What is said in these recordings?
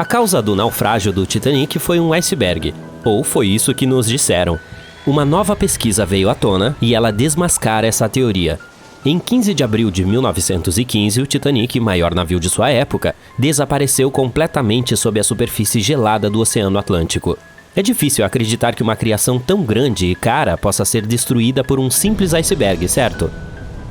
A causa do naufrágio do Titanic foi um iceberg, ou foi isso que nos disseram. Uma nova pesquisa veio à tona e ela desmascara essa teoria. Em 15 de abril de 1915, o Titanic, maior navio de sua época, desapareceu completamente sob a superfície gelada do Oceano Atlântico. É difícil acreditar que uma criação tão grande e cara possa ser destruída por um simples iceberg, certo?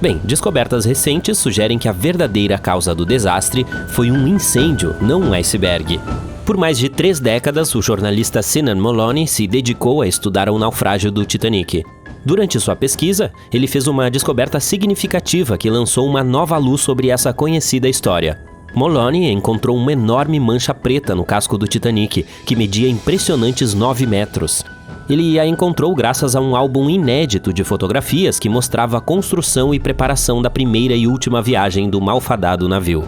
Bem, descobertas recentes sugerem que a verdadeira causa do desastre foi um incêndio, não um iceberg. Por mais de 3 décadas, o jornalista Senan Moloney se dedicou a estudar o naufrágio do Titanic. Durante sua pesquisa, ele fez uma descoberta significativa que lançou uma nova luz sobre essa conhecida história. Moloney encontrou uma enorme mancha preta no casco do Titanic, que media impressionantes 9 metros. Ele a encontrou graças a um álbum inédito de fotografias que mostrava a construção e preparação da primeira e última viagem do malfadado navio.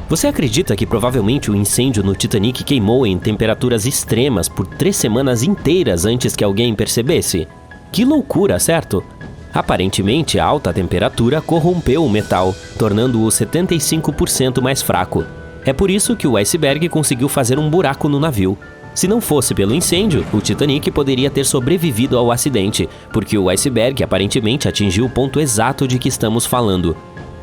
Você acredita que provavelmente o incêndio no Titanic queimou em temperaturas extremas por 3 semanas inteiras antes que alguém percebesse? Que loucura, certo? Aparentemente, a alta temperatura corrompeu o metal, tornando-o 75% mais fraco. É por isso que o iceberg conseguiu fazer um buraco no navio. Se não fosse pelo incêndio, o Titanic poderia ter sobrevivido ao acidente, porque o iceberg aparentemente atingiu o ponto exato de que estamos falando.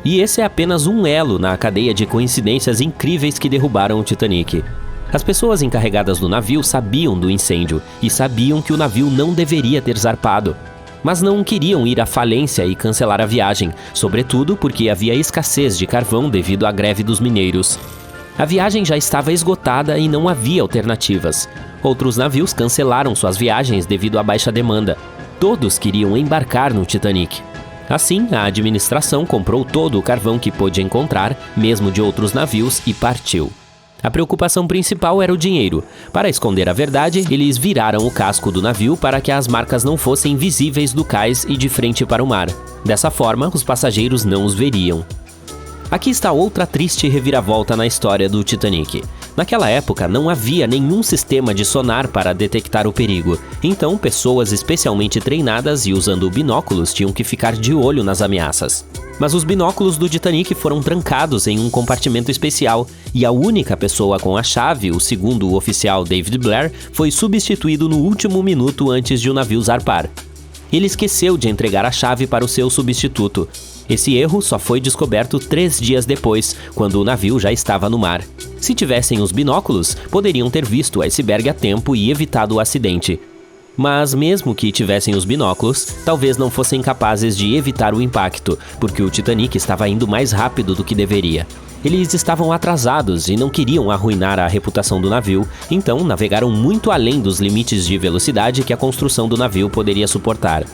E esse é apenas um elo na cadeia de coincidências incríveis que derrubaram o Titanic. As pessoas encarregadas do navio sabiam do incêndio e sabiam que o navio não deveria ter zarpado. Mas não queriam ir à falência e cancelar a viagem, sobretudo porque havia escassez de carvão devido à greve dos mineiros. A viagem já estava esgotada e não havia alternativas. Outros navios cancelaram suas viagens devido à baixa demanda. Todos queriam embarcar no Titanic. Assim, a administração comprou todo o carvão que pôde encontrar, mesmo de outros navios, e partiu. A preocupação principal era o dinheiro. Para esconder a verdade, eles viraram o casco do navio para que as marcas não fossem visíveis do cais e de frente para o mar. Dessa forma, os passageiros não os veriam. Aqui está outra triste reviravolta na história do Titanic. Naquela época, não havia nenhum sistema de sonar para detectar o perigo. Então, pessoas especialmente treinadas e usando binóculos tinham que ficar de olho nas ameaças. Mas os binóculos do Titanic foram trancados em um compartimento especial e a única pessoa com a chave, o segundo oficial David Blair, foi substituído no último minuto antes de o navio zarpar. Ele esqueceu de entregar a chave para o seu substituto. Esse erro só foi descoberto 3 dias depois, quando o navio já estava no mar. Se tivessem os binóculos, poderiam ter visto o iceberg a tempo e evitado o acidente. Mas mesmo que tivessem os binóculos, talvez não fossem capazes de evitar o impacto, porque o Titanic estava indo mais rápido do que deveria. Eles estavam atrasados e não queriam arruinar a reputação do navio, então navegaram muito além dos limites de velocidade que a construção do navio poderia suportar.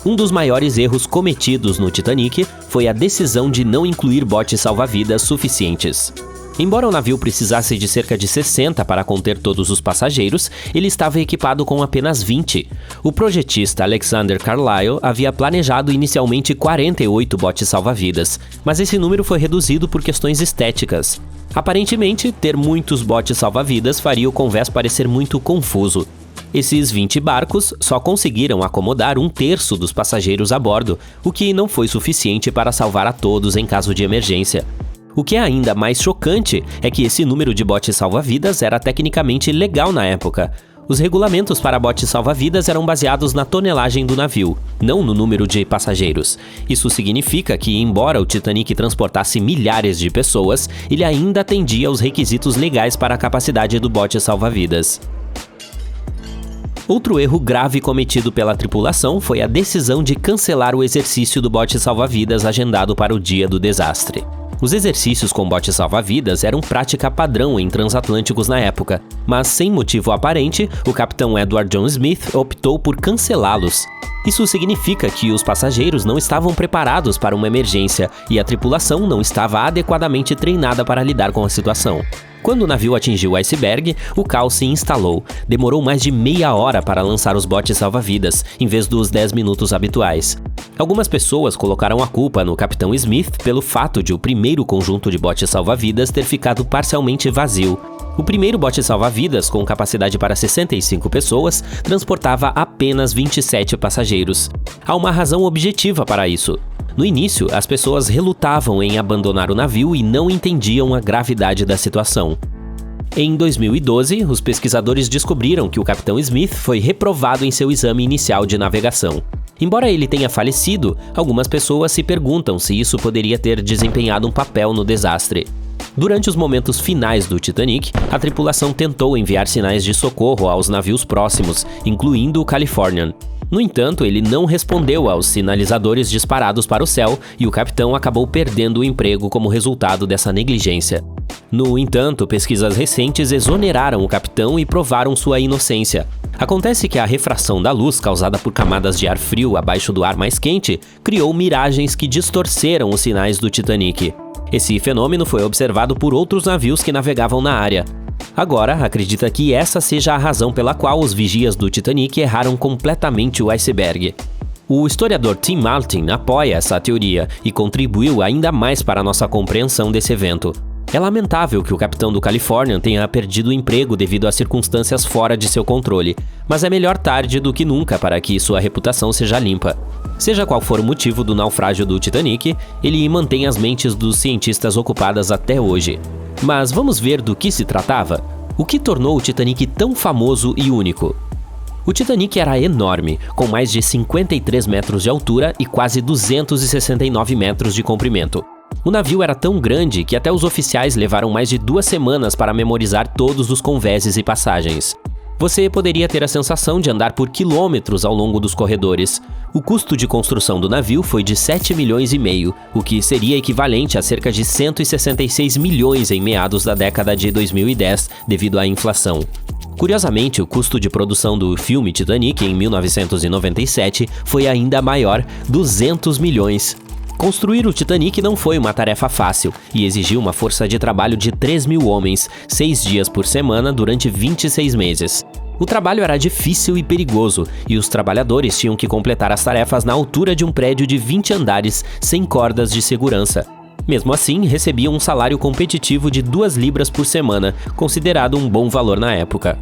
Um dos maiores erros cometidos no Titanic foi a decisão de não incluir botes salva-vidas suficientes. Embora o navio precisasse de cerca de 60 para conter todos os passageiros, ele estava equipado com apenas 20. O projetista Alexander Carlisle havia planejado inicialmente 48 botes salva-vidas, mas esse número foi reduzido por questões estéticas. Aparentemente, ter muitos botes salva-vidas faria o convés parecer muito confuso. Esses 20 barcos só conseguiram acomodar 1/3 dos passageiros a bordo, o que não foi suficiente para salvar a todos em caso de emergência. O que é ainda mais chocante é que esse número de botes salva-vidas era tecnicamente legal na época. Os regulamentos para botes salva-vidas eram baseados na tonelagem do navio, não no número de passageiros. Isso significa que, embora o Titanic transportasse milhares de pessoas, ele ainda atendia aos requisitos legais para a capacidade do bote salva-vidas. Outro erro grave cometido pela tripulação foi a decisão de cancelar o exercício do bote salva-vidas agendado para o dia do desastre. Os exercícios com bote salva-vidas eram prática padrão em transatlânticos na época, mas sem motivo aparente, o capitão Edward John Smith optou por cancelá-los. Isso significa que os passageiros não estavam preparados para uma emergência e a tripulação não estava adequadamente treinada para lidar com a situação. Quando o navio atingiu o iceberg, o caos se instalou. Demorou mais de meia hora para lançar os botes salva-vidas, em vez dos 10 minutos habituais. Algumas pessoas colocaram a culpa no capitão Smith pelo fato de o primeiro conjunto de botes salva-vidas ter ficado parcialmente vazio. O primeiro bote salva-vidas, com capacidade para 65 pessoas, transportava apenas 27 passageiros. Há uma razão objetiva para isso. No início, as pessoas relutavam em abandonar o navio e não entendiam a gravidade da situação. Em 2012, os pesquisadores descobriram que o capitão Smith foi reprovado em seu exame inicial de navegação. Embora ele tenha falecido, algumas pessoas se perguntam se isso poderia ter desempenhado um papel no desastre. Durante os momentos finais do Titanic, a tripulação tentou enviar sinais de socorro aos navios próximos, incluindo o Californian. No entanto, ele não respondeu aos sinalizadores disparados para o céu e o capitão acabou perdendo o emprego como resultado dessa negligência. No entanto, pesquisas recentes exoneraram o capitão e provaram sua inocência. Acontece que a refração da luz causada por camadas de ar frio abaixo do ar mais quente criou miragens que distorceram os sinais do Titanic. Esse fenômeno foi observado por outros navios que navegavam na área. Agora, acredita que essa seja a razão pela qual os vigias do Titanic erraram completamente o iceberg. O historiador Tim Martin apoia essa teoria e contribuiu ainda mais para a nossa compreensão desse evento. É lamentável que o capitão do Californian tenha perdido o emprego devido a circunstâncias fora de seu controle, mas é melhor tarde do que nunca para que sua reputação seja limpa. Seja qual for o motivo do naufrágio do Titanic, ele mantém as mentes dos cientistas ocupadas até hoje. Mas vamos ver do que se tratava? O que tornou o Titanic tão famoso e único? O Titanic era enorme, com mais de 53 metros de altura e quase 269 metros de comprimento. O navio era tão grande que até os oficiais levaram mais de 2 semanas para memorizar todos os convéses e passagens. Você poderia ter a sensação de andar por quilômetros ao longo dos corredores. O custo de construção do navio foi de 7,5 milhões, o que seria equivalente a cerca de 166 milhões em meados da década de 2010, devido à inflação. Curiosamente, o custo de produção do filme Titanic em 1997 foi ainda maior, 200 milhões. Construir o Titanic não foi uma tarefa fácil e exigiu uma força de trabalho de 3.000 homens, 6 dias por semana durante 26 meses. O trabalho era difícil e perigoso, e os trabalhadores tinham que completar as tarefas na altura de um prédio de 20 andares, sem cordas de segurança. Mesmo assim, recebiam um salário competitivo de 2 libras por semana, considerado um bom valor na época.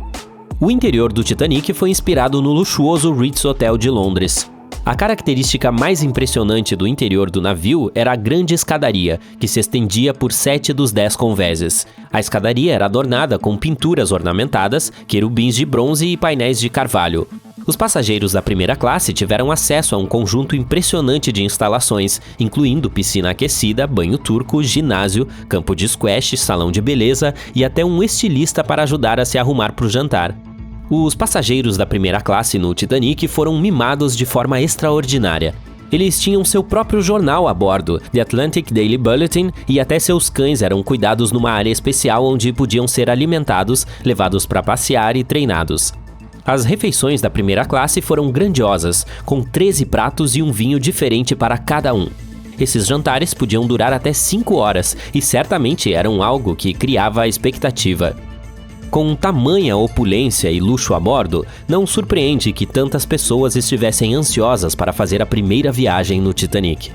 O interior do Titanic foi inspirado no luxuoso Ritz Hotel de Londres. A característica mais impressionante do interior do navio era a grande escadaria, que se estendia por 7 dos 10 convéses. A escadaria era adornada com pinturas ornamentadas, querubins de bronze e painéis de carvalho. Os passageiros da primeira classe tiveram acesso a um conjunto impressionante de instalações, incluindo piscina aquecida, banho turco, ginásio, campo de squash, salão de beleza e até um estilista para ajudar a se arrumar para o jantar. Os passageiros da primeira classe no Titanic foram mimados de forma extraordinária. Eles tinham seu próprio jornal a bordo, The Atlantic Daily Bulletin, e até seus cães eram cuidados numa área especial onde podiam ser alimentados, levados para passear e treinados. As refeições da primeira classe foram grandiosas, com 13 pratos e um vinho diferente para cada um. Esses jantares podiam durar até 5 horas e certamente eram algo que criava a expectativa. Com tamanha opulência e luxo a bordo, não surpreende que tantas pessoas estivessem ansiosas para fazer a primeira viagem no Titanic.